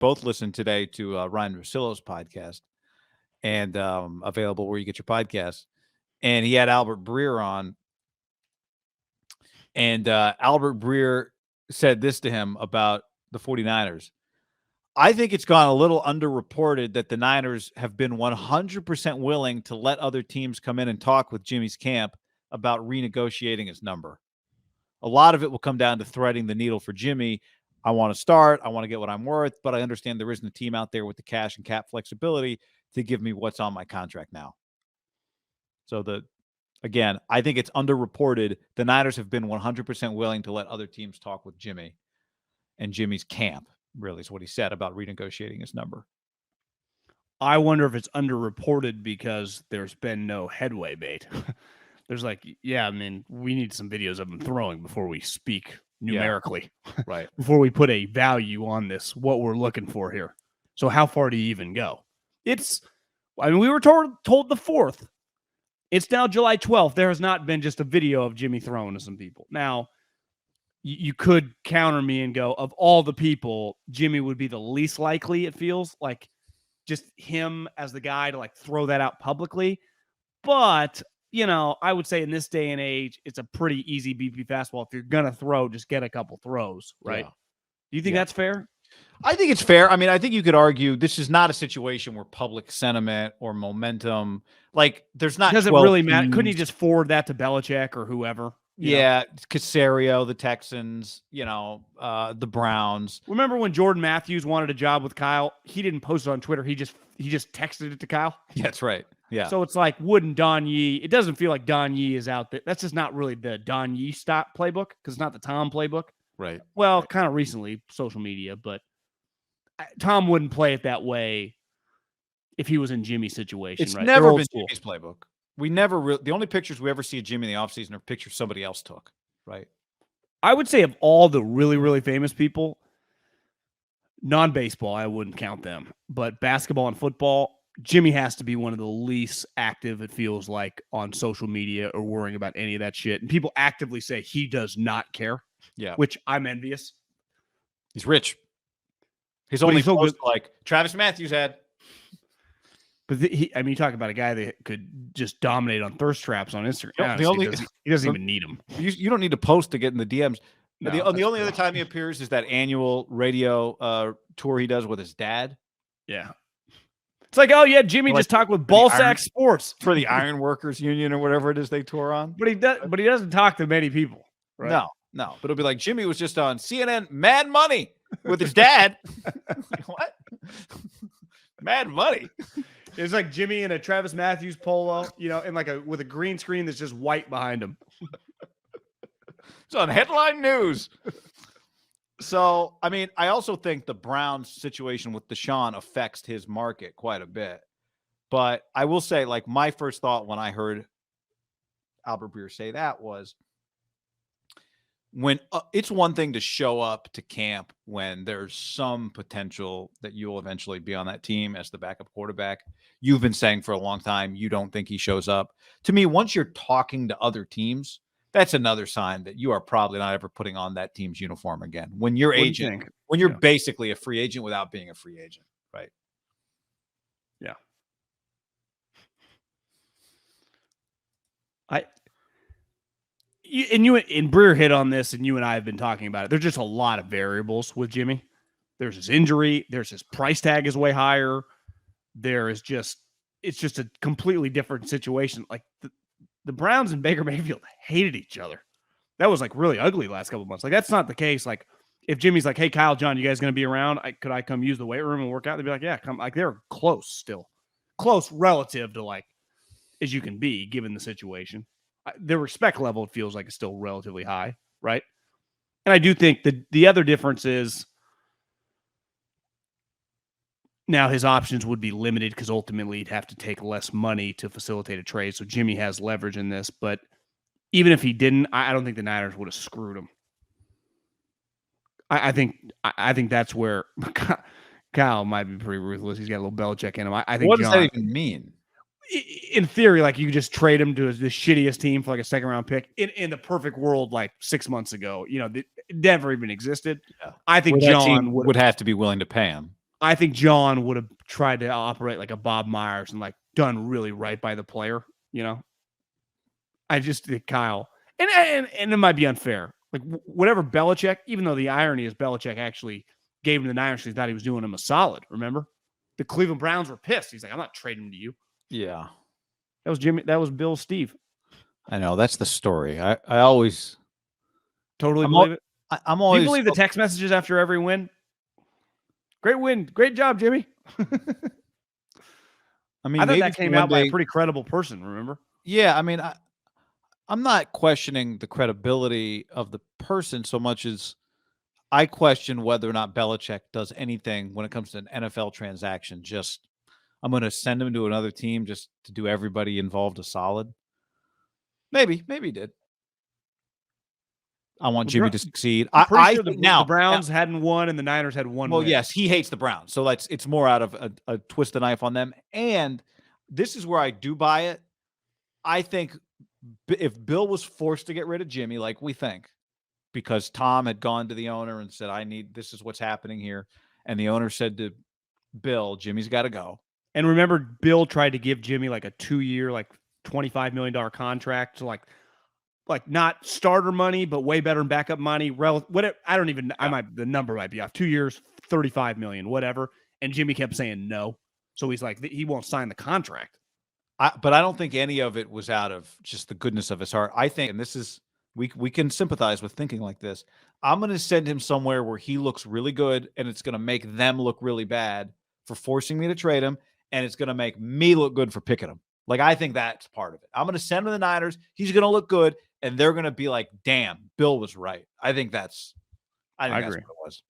both listened today to Ryan Russillo's podcast, and available where you get your podcasts. And he had Albert Breer on, and Albert Breer said this to him about the 49ers. I think it's gone a little underreported that the Niners have been 100% willing to let other teams come in and talk with Jimmy's camp about renegotiating his number. A lot of it will come down to threading the needle for Jimmy. I want to start. I want to get what I'm worth, but I understand there isn't a team out there with the cash and cap flexibility to give me what's on my contract now. So again, I think it's underreported. The Niners have been 100% willing to let other teams talk with Jimmy and Jimmy's camp, really is what he said about renegotiating his number. I wonder if it's underreported because there's been no headway made. There's like, yeah, I mean, we need some videos of him throwing before we speak numerically. Yeah. Right. Before we put a value on this, what we're looking for here. So how far do you even go? We were told the 4th. It's now July 12th. There has not been just a video of Jimmy throwing to some people. Now, you could counter me and go, of all the people, Jimmy would be the least likely, it feels like, just him as the guy to like throw that out publicly. But, I would say in this day and age, it's a pretty easy BP fastball. If you're going to throw, just get a couple throws, right? Yeah. Do you think that's fair? I think it's fair. I mean, I think you could argue this is not a situation where public sentiment or momentum, like there's not. Doesn't really matter. Couldn't he just forward that to Belichick or whoever? Yeah, Caserio, the Texans, the Browns. Remember when Jordan Matthews wanted a job with Kyle? He didn't post it on Twitter. He just texted it to Kyle. Yeah, that's right. Yeah. So it's like, wouldn't Don Yee? It doesn't feel like Don Yee is out there. That's just not really the Don Yee stop playbook because it's not the Tom playbook. Right. Well, kind of recently, social media, but Tom wouldn't play it that way if he was in Jimmy's situation. It's right? never been Jimmy's playbook. We never the only pictures we ever see of Jimmy in the offseason are pictures somebody else took, right? I would say of all the really, really famous people, non-baseball, I wouldn't count them, but basketball and football, Jimmy has to be one of the least active, it feels like, on social media or worrying about any of that shit. And people actively say he does not care. Yeah. Which I'm envious. He's rich. He's only post like Travis Matthews had. But you talk about a guy that could just dominate on thirst traps on Instagram. He doesn't even need them. You don't need to post to get in the DMs. No, the only other time he appears is that annual radio tour he does with his dad. Yeah. It's like, oh, yeah, Jimmy just talked with Ballsack Sports. For the Iron Workers Union or whatever it is they tour on. But he doesn't talk to many people. Right? No. But it'll be like Jimmy was just on CNN Mad Money with his dad. What? Mad Money? It's like Jimmy in a Travis Matthews polo, and with a green screen that's just white behind him. It's on headline news. So, I mean, I also think the Browns situation with Deshaun affects his market quite a bit. But I will say, like, my first thought when I heard Albert Breer say that was when it's one thing to show up to camp when there's some potential that you'll eventually be on that team as the backup quarterback. You've been saying for a long time you don't think he shows up. To me, once you're talking to other teams, that's another sign that you are probably not ever putting on that team's uniform again. When you're basically a free agent without being a free agent, right? Yeah. And Breer hit on this, and you and I have been talking about it. There's just a lot of variables with Jimmy. There's his injury. There's his price tag is way higher. It's just a completely different situation. Like the Browns and Baker Mayfield hated each other. That was like really ugly last couple of months. Like that's not the case. Like if Jimmy's like, hey, Kyle, John, you guys going to be around? Could I come use the weight room and work out? They'd be like, yeah, come. Like they're close still. Close relative to like as you can be given the situation. The respect level, it feels like, is still relatively high, right? And I do think that the other difference is now his options would be limited because ultimately he'd have to take less money to facilitate a trade. So Jimmy has leverage in this. But even if he didn't, I don't think the Niners would have screwed him. I think that's where Kyle might be pretty ruthless. He's got a little Belichick in him. I think. What does that even mean? In theory, like you could just trade him to the shittiest team for like a second round pick in the perfect world, like 6 months ago, it never even existed. Yeah. I think John would have to be willing to pay him. I think John would have tried to operate like a Bob Myers and like done really right by the player. You know, I just think Kyle, and it might be unfair. Like whatever Belichick, even though the irony is Belichick actually gave him the Niners, he thought he was doing him a solid. Remember, the Cleveland Browns were pissed. He's like, I'm not trading him to you. Yeah, That was Jimmy. That was Bill Steve. I know that's the story. I always Totally I'm believe it. I'm Do you always believe the text messages after every win? Great win. Great job, Jimmy. I mean, I thought maybe that came one out by a day. pretty credible person, remember? Yeah, I mean, I'm not questioning the credibility of the person so much as I question whether or not Belichick does anything when it comes to an NFL transaction. Just I'm going to send him to another team just to do everybody involved a solid. Maybe he did. I want Jimmy to succeed. I'm pretty I sure think the Browns hadn't won and the Niners had one well, win. yes, he hates the Browns, so it's more out of a twist the knife on them. And this is where I do buy it. I think if Bill was forced to get rid of Jimmy, like we think, because Tom had gone to the owner and said, this is what's happening here. And the owner said to Bill, Jimmy's got to go. And remember, Bill tried to give Jimmy like a 2-year, like $25 million contract to like not starter money, but way better than backup money. Whatever. I don't even, the number might be off. 2 years, 35 million, whatever. And Jimmy kept saying no. So he's like, he won't sign the contract. But I don't think any of it was out of just the goodness of his heart. I think, and this is, we can sympathize with thinking like this. I'm going to send him somewhere where he looks really good, and it's going to make them look really bad for forcing me to trade him, and it's going to make me look good for picking him. Like, I think that's part of it. I'm going to send him to the Niners. He's going to look good, and they're going to be like, damn, Bill was right. I think that's agree. what it was.